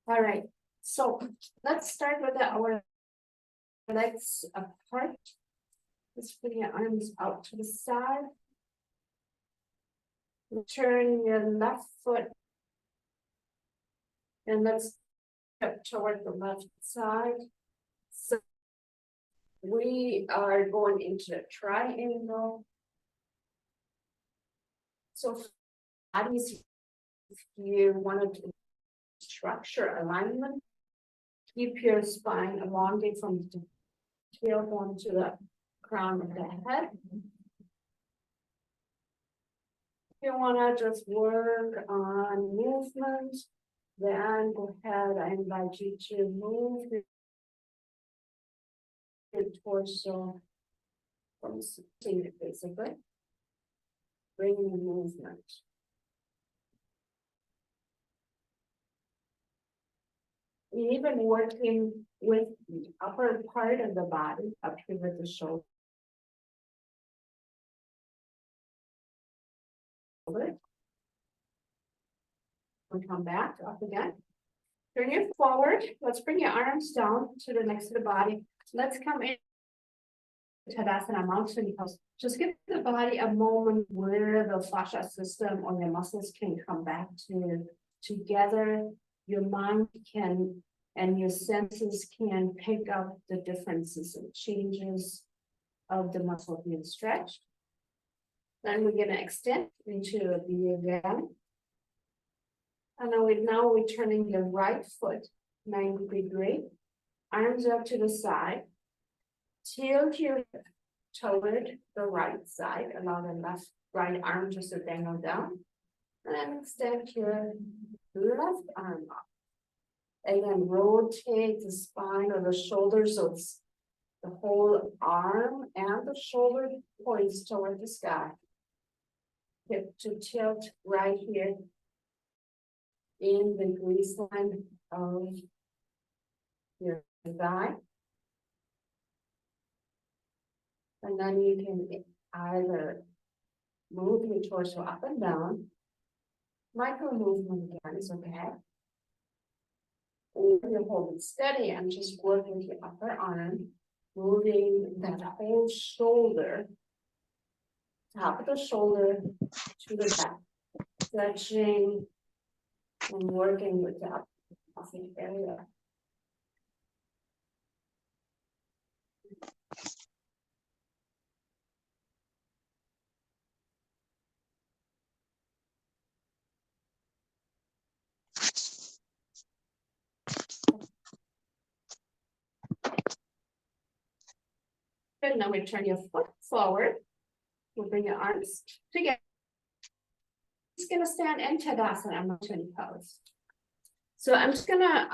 All right, so let's start with our legs apart. Let's bring your arms out to the side. Turn your left foot. And let's step toward the left side. So we are going into a triangle. So bodies, if you wanted to structure alignment, keep your spine elongate from the tailbone to the crown of the head. If you want to just work on movement, then go ahead. I invite you to move your torso from sitting basically. Bring the movement. Even working with the upper part of the body, up here with the shoulder. And come back up again. Turn your forward. Let's bring your arms down to the next to the body. Let's come in. Tadasana mountain pose. Just give the body a moment where the fascia system or your muscles can come back together. Your mind can and your senses can pick up the differences and changes of the muscle being stretched. Then we're going to extend into a V again. And now we're turning the right foot 90 degree, arms up to the side. Tilt your toward the right side, allow the right arm just to dangle down. And then extend your left arm up. And then rotate the spine or the shoulder so it's the whole arm and the shoulder points toward the sky. Hip to tilt right here in the grease line of your thigh. And then you can either move your torso up and down. Micro movement again is okay. Or you hold it steady and just work with your upper arm, moving that whole shoulder, top of the shoulder to the back, stretching and working with that muscle area. Good. Now we turn your foot forward. We'll bring your arms together. Just gonna stand in Tadasana mountain pose. So I'm just gonna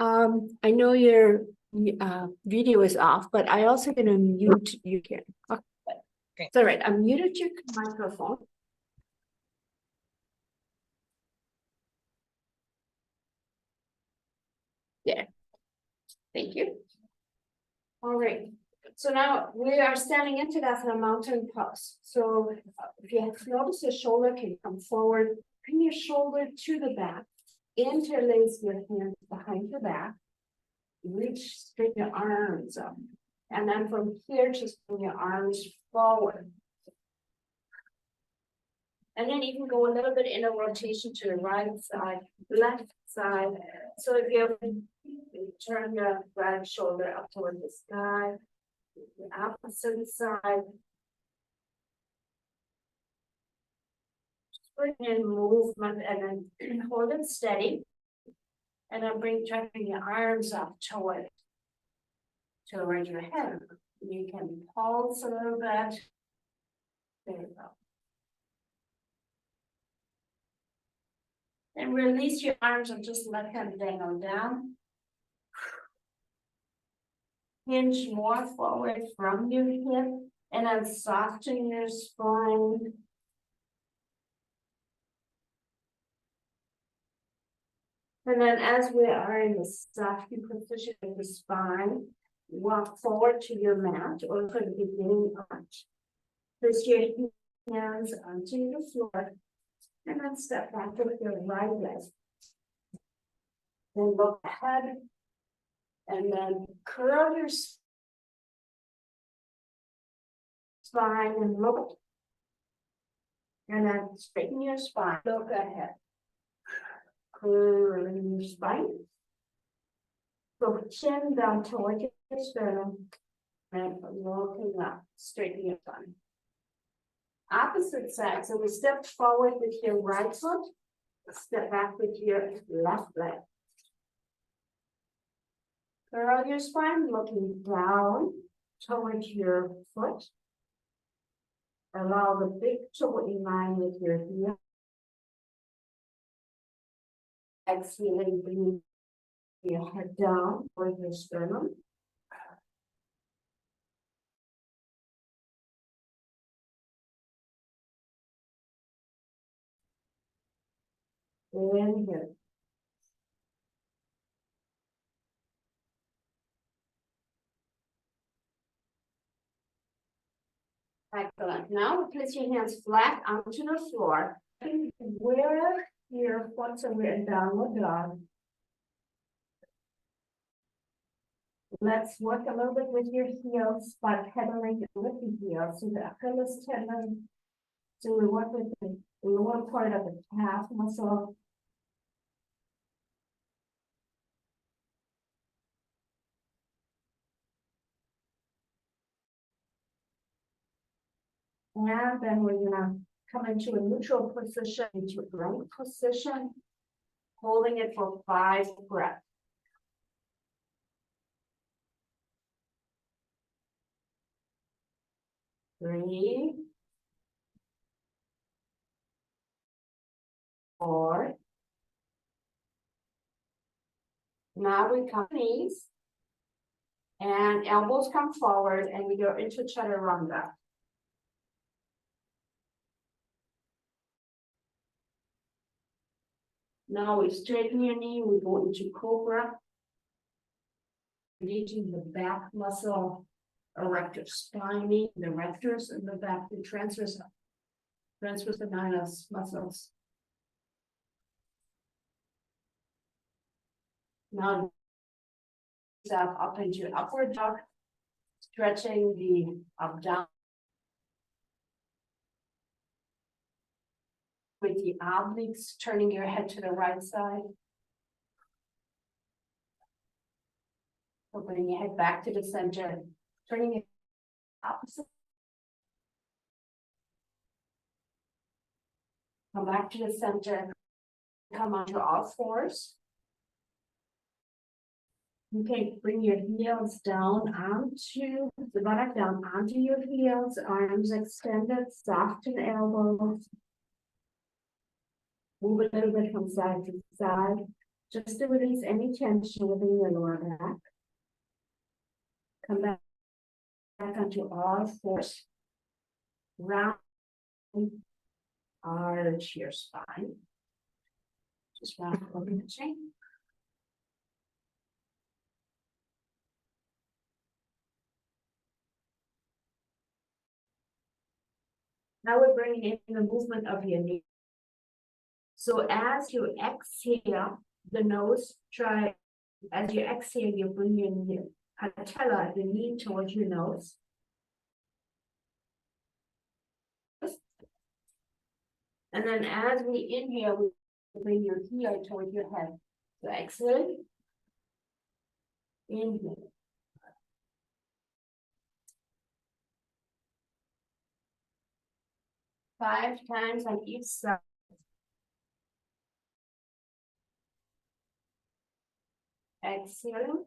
I know your video is off, but I also gonna mute you here. Okay. It's all right. I muted your microphone. There. Thank you. All right. So now we are standing into that mountain pose. So if you have noticed, the shoulder can come forward, bring your shoulder to the back, interlace your hands behind your back, reach, straighten your arms up. And then from here, just bring your arms forward. And then you can go a little bit in a rotation to the right side, left side. So if you turn your right shoulder up toward the sky, the opposite side. Just bring in movement and then hold it steady. And then turning your arms up toward your head. You can pulse a little bit. There you go. And release your arms and just let them dangle down. Hinge more forward from your hip and then soften your spine. And then as we are in the softening position of the spine, walk forward to your mat or to the beginning arch. Place your hands onto the floor and then step back with your right leg. Then look ahead. And then curl your spine and look. And then straighten your spine, look ahead. Curl your spine. Go chin down toward your sternum. And looking up, straighten your spine. Opposite side, so we step forward with your right foot. Step back with your left leg. Curl your spine, looking down towards your foot. Allow the big toe in line with your heel. Exhaling, bring your head down toward your sternum. Inhale. Excellent. Now place your hands flat onto the floor. Where your foot are in downward dog. Let's work a little bit with your heels by pedaling with the heels. So the Achilles tendon. So we work with the lower part of the calf muscle. And then we're gonna come into a neutral position, into a plank position, holding it for 5 breaths. 3, 4. Now we come knees and elbows come forward and we go into chaturanga. Now we straighten your knee, we go into cobra. Engaging the back muscle, erector spine, the erectors and the back, the transverse muscles. Now step up into upward dog, stretching the abdomen with the obliques, turning your head to the right side. So bring your head back to the center, turning it opposite. Come back to the center, come onto all fours. Okay, bring your heels down onto the buttock, down onto your heels, arms extended, soften elbows. Move a little bit from side to side, just to release any tension within your lower back. Come back onto all fours. Round, arch your spine. Just round over the chain. Now we're bringing in the movement of your knee. So as you exhale, the nose, as you exhale, you bring your knee, patella, the knee towards your nose. And then as we inhale, we bring your heel towards your head. So exhale, inhale. Five times on each side. Exhale,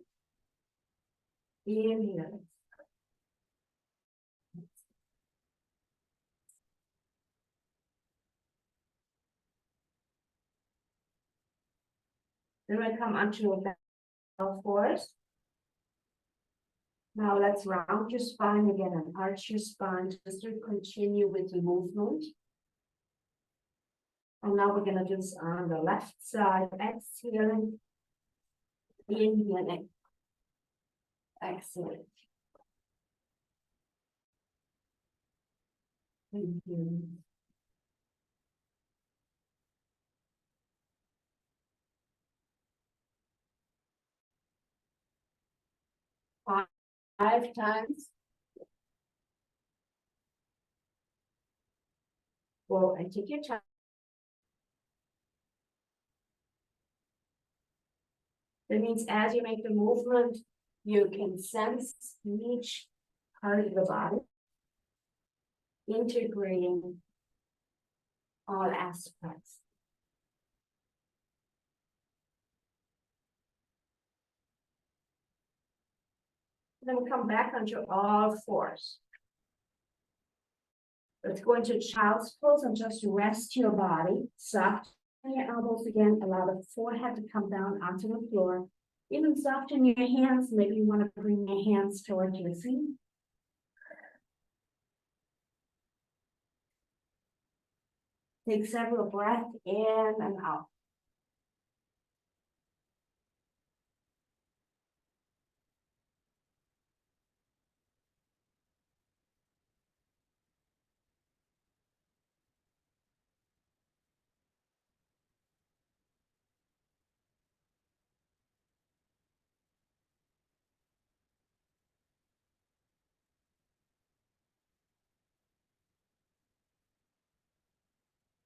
inhale. Then we come onto a back fours. Now let's round your spine again and arch your spine just to continue with the movement. And now we're gonna do this on the left side, exhaling, inhaling, exhaling. Inhaling. 5 times. Well, and take your time. That means as you make the movement, you can sense each part of the body, integrating all aspects. Then we'll come back onto all fours. Let's go into child's pose and just rest your body. Soften your elbows again. Allow the forehead to come down onto the floor. Even soften your hands. Maybe you want to bring your hands towards your feet. Take several breaths in and out.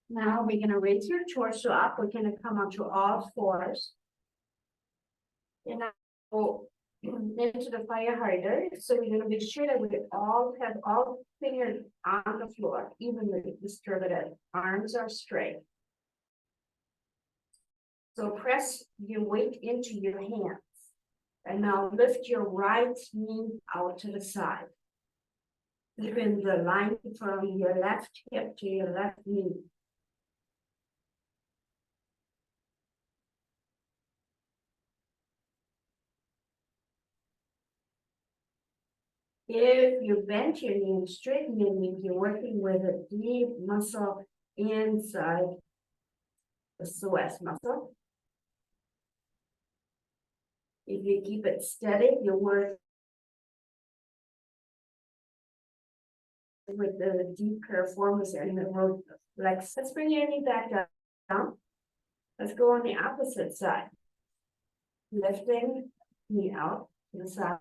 Now we're going to raise your torso up. We're going to come onto all fours. And now go into the fire harder. So we're going to make sure that we all have all fingers on the floor, evenly distributed. Arms are straight. So press your weight into your hands. And now lift your right knee out to the side. Keeping the line from your left hip to your left knee. If you bend your knee and straighten your knee, you're working with a deep muscle inside the psoas muscle. If you keep it steady, you work with the deep piriformis and the root flex. Let's bring your knee back down. Let's go on the opposite side. Lifting knee out to the side.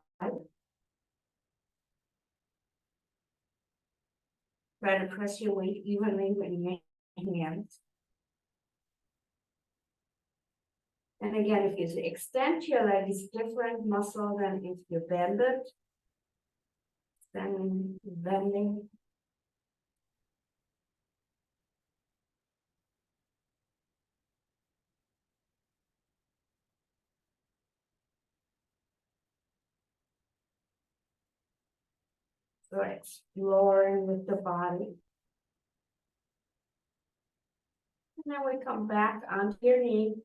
Try to press your weight evenly with your hands. And again, if you extend your leg, it's different muscle than if you bend it. Then bending. So exploring with the body. And then we come back onto your knee.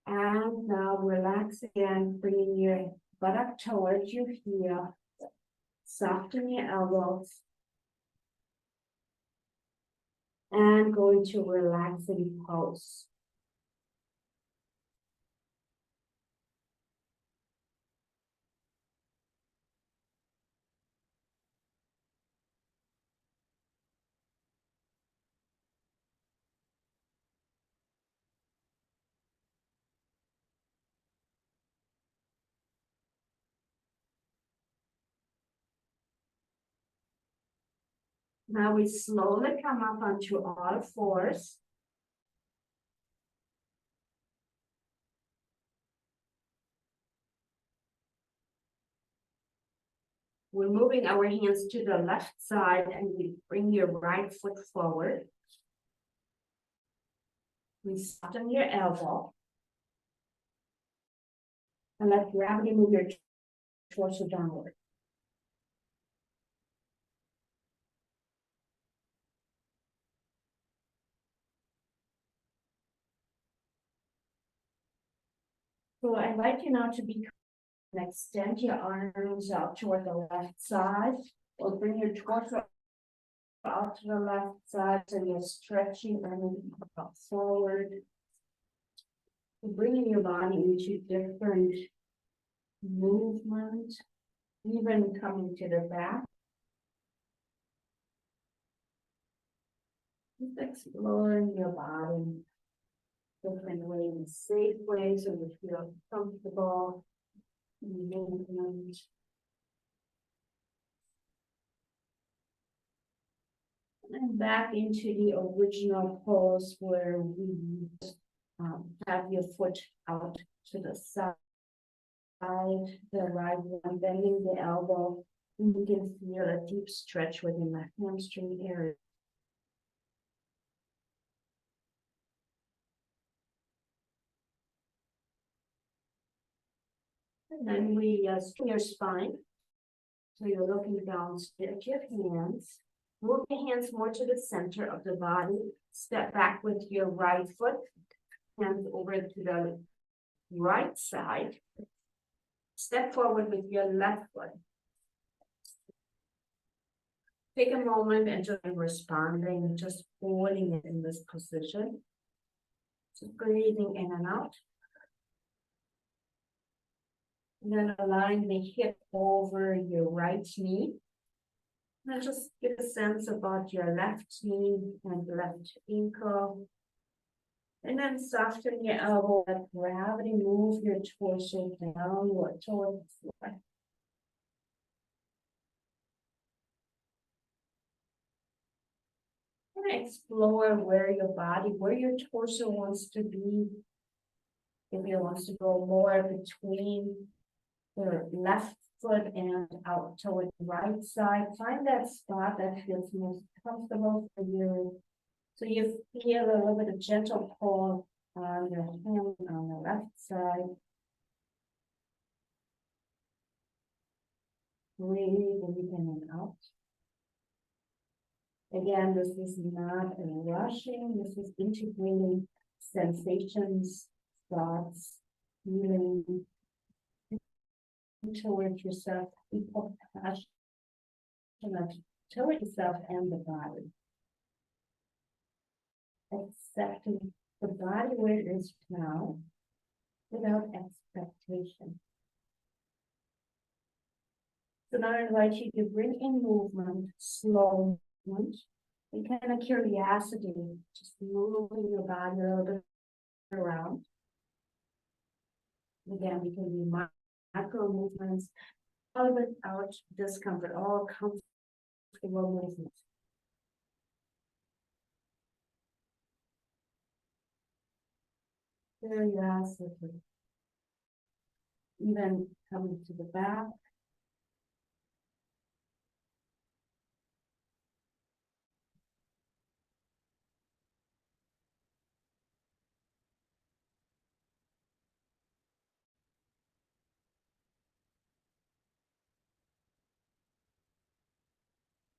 And now relax again, bringing your buttock towards your heel. Soften your elbows. And going to relaxing pose. Now we slowly come up onto all fours. We're moving our hands to the left side and we bring your right foot forward. We soften your elbow. And let gravity move your torso downward. So I invite you now to be and extend your arms out toward the left side, or bring your torso out to the left side so you're stretching and forward. Bringing your body into different movement, even coming to the back. Just exploring your body different ways, safe ways, so you feel comfortable. Movement. And back into the original pose where we have your foot out to the side, the right one, bending the elbow. And you can feel a deep stretch within the hamstring area. And then we straighten your spine. So you're looking down, stretch your hands. Move your hands more to the center of the body. Step back with your right foot. Hands over to the right side. Step forward with your left foot. Take a moment and just responding, just holding it in this position. Just breathing in and out. And then align the hip over your right knee. And just get a sense about your left knee and left ankle. And then soften your elbow, let gravity move your torso downward toward the floor. And explore where your body, where your torso wants to be. If it wants to go more between the left foot and out toward the right side, find that spot that feels most comfortable for you. So you feel a little bit of gentle pull on your hand on the left side. Breathe in and out. Again, this is not a rushing, this is integrating sensations, thoughts, feeling towards yourself, be compassionate towards yourself and the body. Accepting the body where it is now without expectation. So now I invite you to bring in movement, slow movement, and kind of curiosity, just moving your body a little bit around. Again, we can be micro movements, all without discomfort, all comfortable movements. Curiosity. Even coming to the back.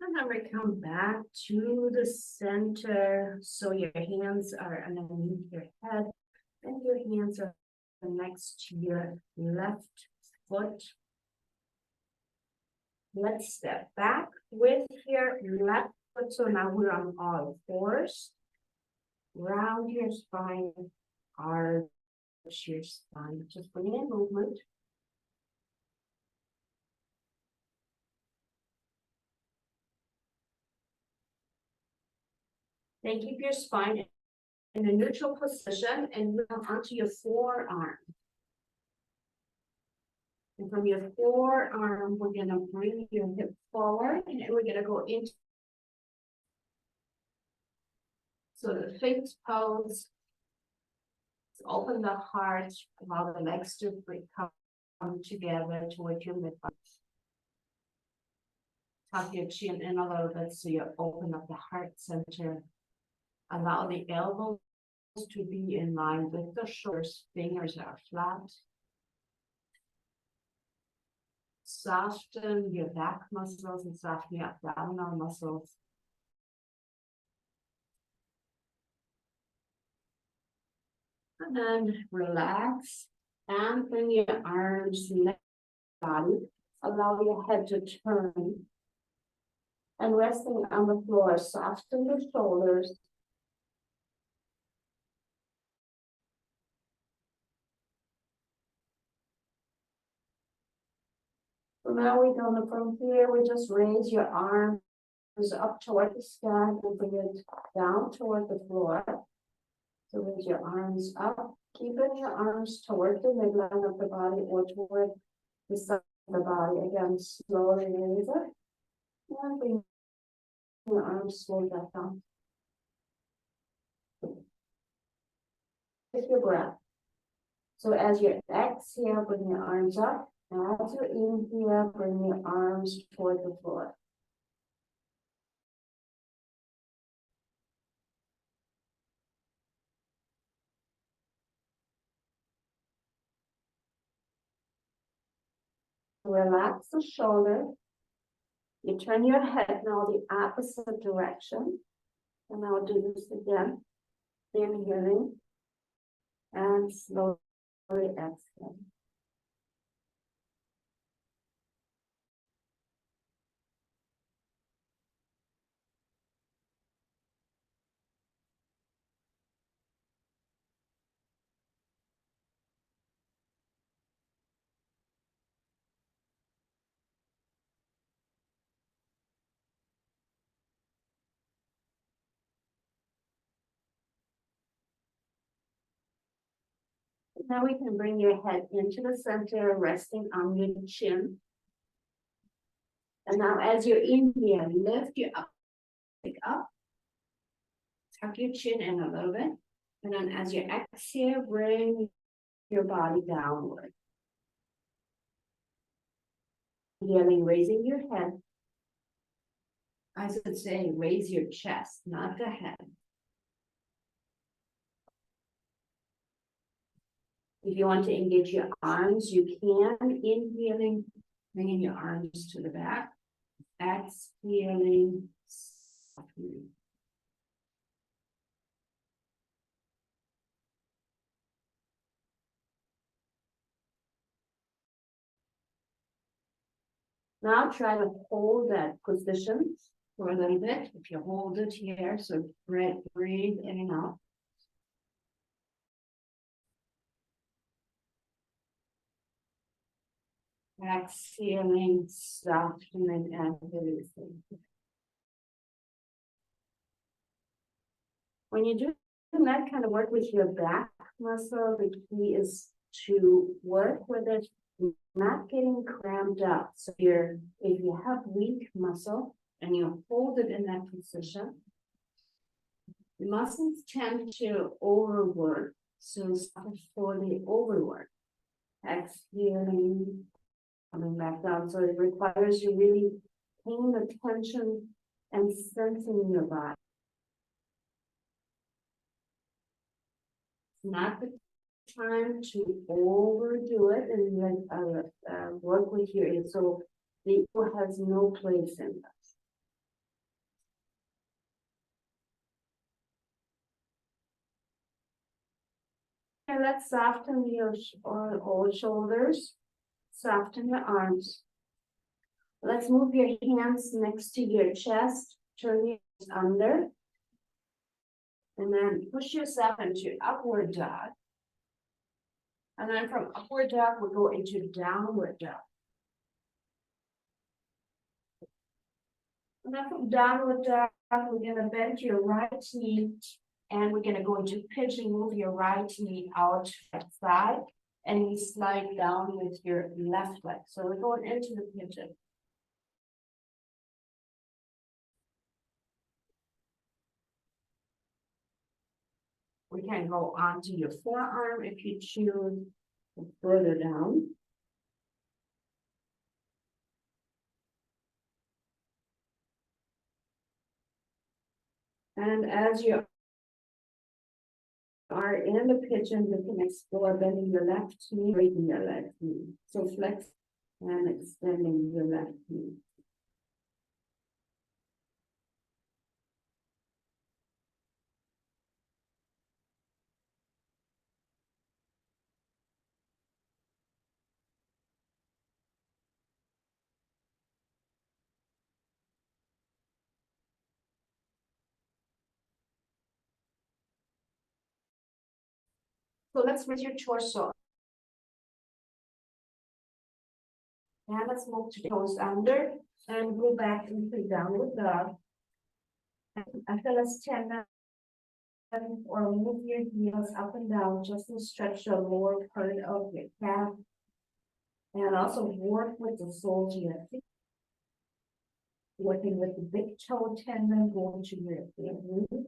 And then we come back to the center. So your hands are underneath your head and your hands are next to your left foot. Let's step back with your left foot. So now we're on all fours. Round your spine, arch your spine. Just bring in movement. Then keep your spine in a neutral position and move onto your forearm. And from your forearm, we're going to bring your hip forward and we're going to go into so the Sphinx pose. Open the heart, allow the legs to come together toward your midline. Tuck your chin in a little bit so you open up the heart center. Allow the elbows to be in line with the shoulders. Fingers are flat. Soften your back muscles and soften your abdominal muscles. And then relax and bring your arms, neck, body. Allow your head to turn. And resting on the floor, soften the shoulders. So now we're going to, from here, we just raise your arms up toward the sky and bring it down toward the floor. So raise your arms up, keeping your arms toward the midline of the body or toward the side of the body. Again, slowly raise it and bring your arms slow back down. Take your breath. So as you exhale, bring your arms up. And as you inhale, bring your arms toward the floor. Relax the shoulder. You turn your head now the opposite direction. And I'll do this again. Inhaling and slowly exhaling. Now we can bring your head into the center, resting on your chin. And now as you're inhaling, lift your up, pick up. Tuck your chin in a little bit. And then as you exhale, bring your body downward. Inhaling, raising your head. I should say, raise your chest, not the head. If you want to engage your arms, you can. Inhaling, bringing your arms to the back. Exhaling, softening. Now try to hold that position for a little bit. If you hold it here, so breathe in and out. Exhaling, softening, and releasing. When you do that kind of work with your back muscle, the key is to work with it, not getting cramped up. So if you have weak muscle and you hold it in that position, the muscles tend to overwork, so fully overwork. Exhaling, coming back down. So it requires you really paying attention and sensing your body. It's not the time to overdo it and work with your ear. So the ego has no place in this. And let's soften your old shoulders, soften your arms. Let's move your hands next to your chest, turn your hands under, and then push yourself into upward dog. And then from upward dog, we'll go into downward dog. And then from downward dog, we're gonna bend your right knee, and we're gonna go into pigeon, move your right knee out to the side, and you slide down with your left leg. So we're going into the pigeon. We can go onto your forearm if you choose, further down. And as you are in the pigeon, you can explore bending your left knee, raising your left knee. So flex and extending your left knee. So let's raise your torso. And let's move to toes under and go back into downward dog. After let's stand up or move your heels up and down just to stretch the lower part of your calf. And also work with the soles of your feet. Working with the big toe tendon, going to your glute.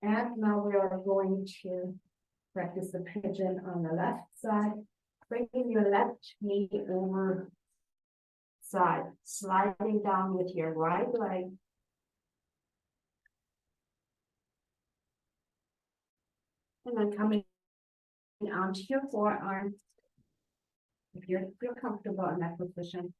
And now we are going to practice the pigeon on the left side, bringing your left knee over side, sliding down with your right leg. And then coming onto your forearm. If you feel comfortable in that position.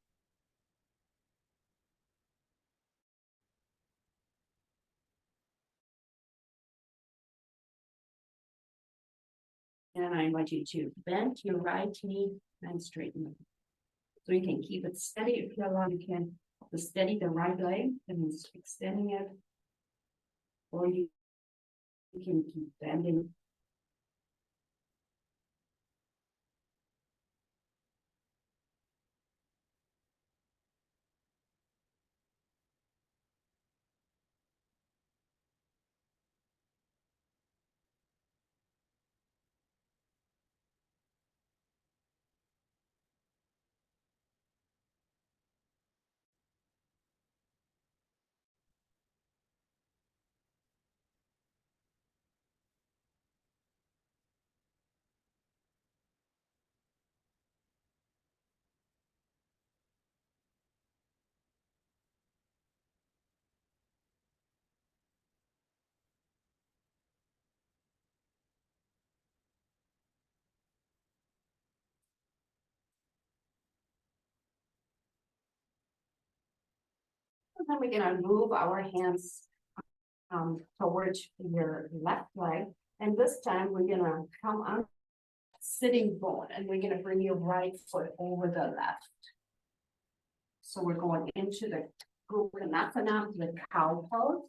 And I invite you to bend your right knee and straighten it. So you can keep it steady. If you allow, you can steady the right leg and extending it. Or you can keep bending. And then we're gonna move our hands towards your left leg. And this time we're gonna come on sitting bone and we're gonna bring your right foot over the left. So we're going into the Gurukhanasana, the cow pose.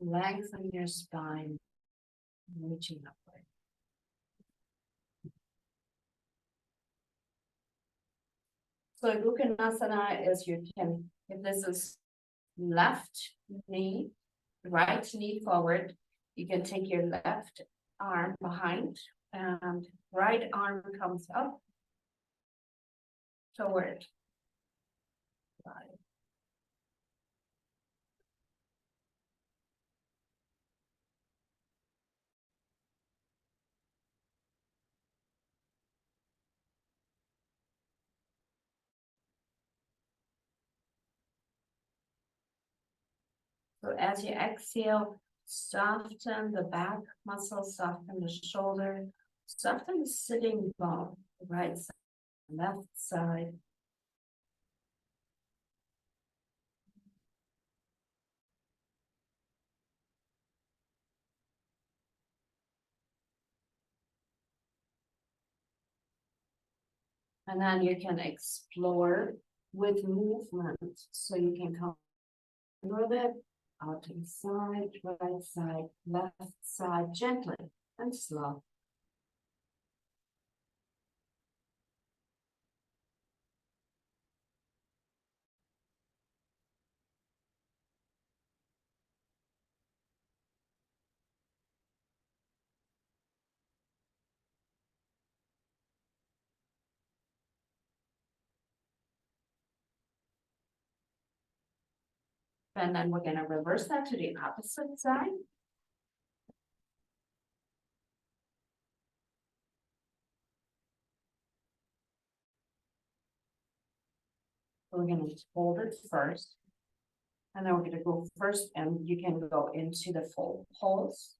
Lengthen your spine, reaching upward. So Gurukhanasana is you can, if this is left knee, right knee forward, you can take your left arm behind and right arm comes up toward. Right. So as you exhale, soften the back muscles, soften the shoulder, soften the sitting bone, right side, left side. And then you can explore with movement. So you can come a little bit out to the side, right side, left side, gently and slow. And then we're going to reverse that to the opposite side. We're going to hold it first. And then we're going to go first and you can go into the full pose.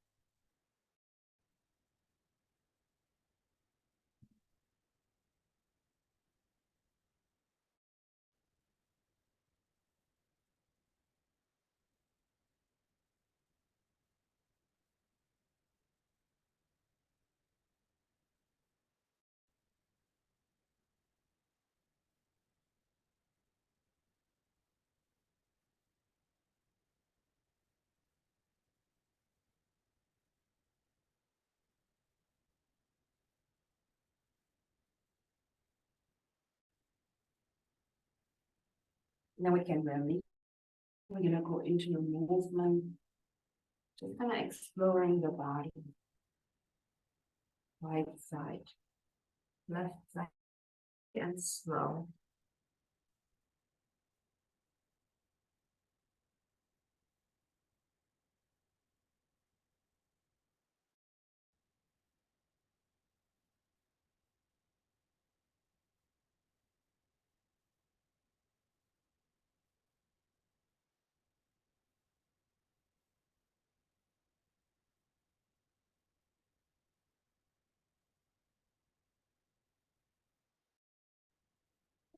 Now we can release. We're going to go into the movement Just kind of exploring the body. Right side, left side, and slow.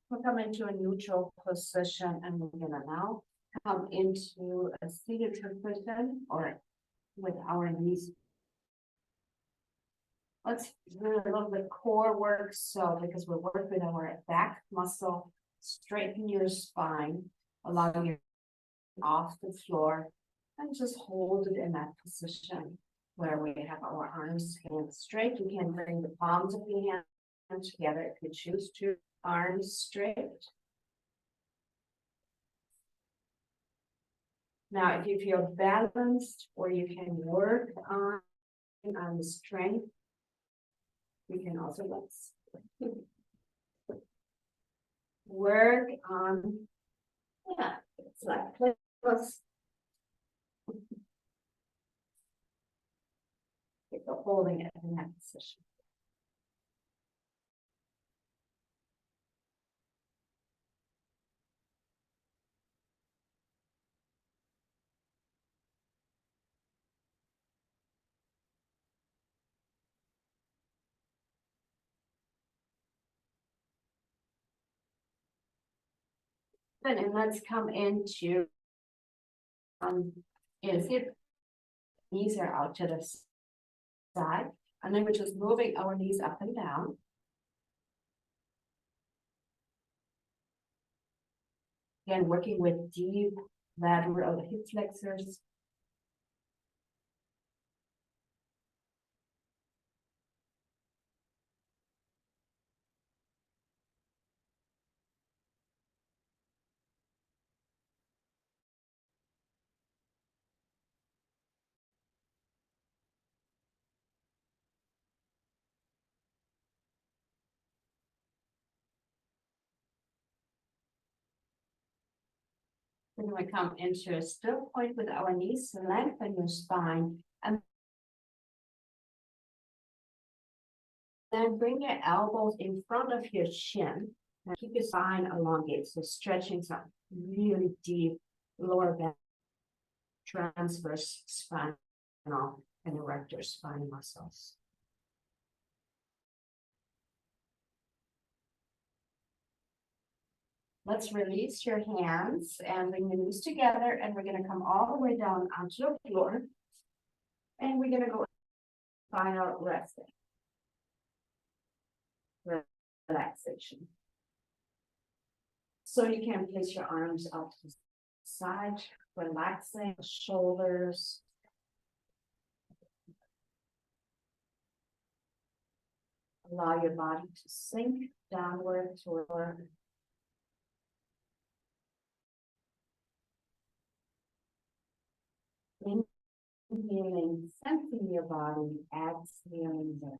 We'll come into a neutral position and we're gonna now come into a seated position or with our knees. Let's do a little bit core work. So because we're working with our back muscle, straighten your spine, allow you off the floor and just hold it in that position where we have our arms, hands straight. You can bring the palms of your hands together if you choose to. Arms straight. Now, if you feel balanced or you can work on the strength, you can also let's work on, it's like plus holding it in that position. And let's come into is it knees are out to the side, and then we're just moving our knees up and down. Again, working with deep lateral hip flexors. Then we come into a still point with our knees, lengthen your spine, and then bring your elbows in front of your chin and keep your spine elongated. So stretching some really deep lower back, transverse spinal and erector spine muscles. Let's release your hands and bring your knees together, and we're going to come all the way down onto the floor. And we're going to go final resting. Relaxation. So you can place your arms out to the side, relaxing shoulders. Allow your body to sink downward toward inhaling, sensing your body, exhaling the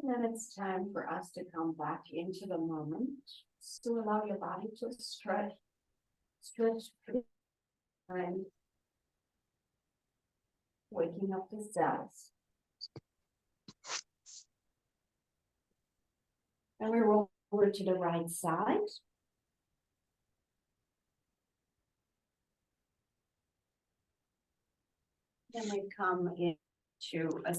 then it's time for us to come back into the moment. So allow your body to stretch, and waking up the cells. And we roll over to the right side. Then we come into a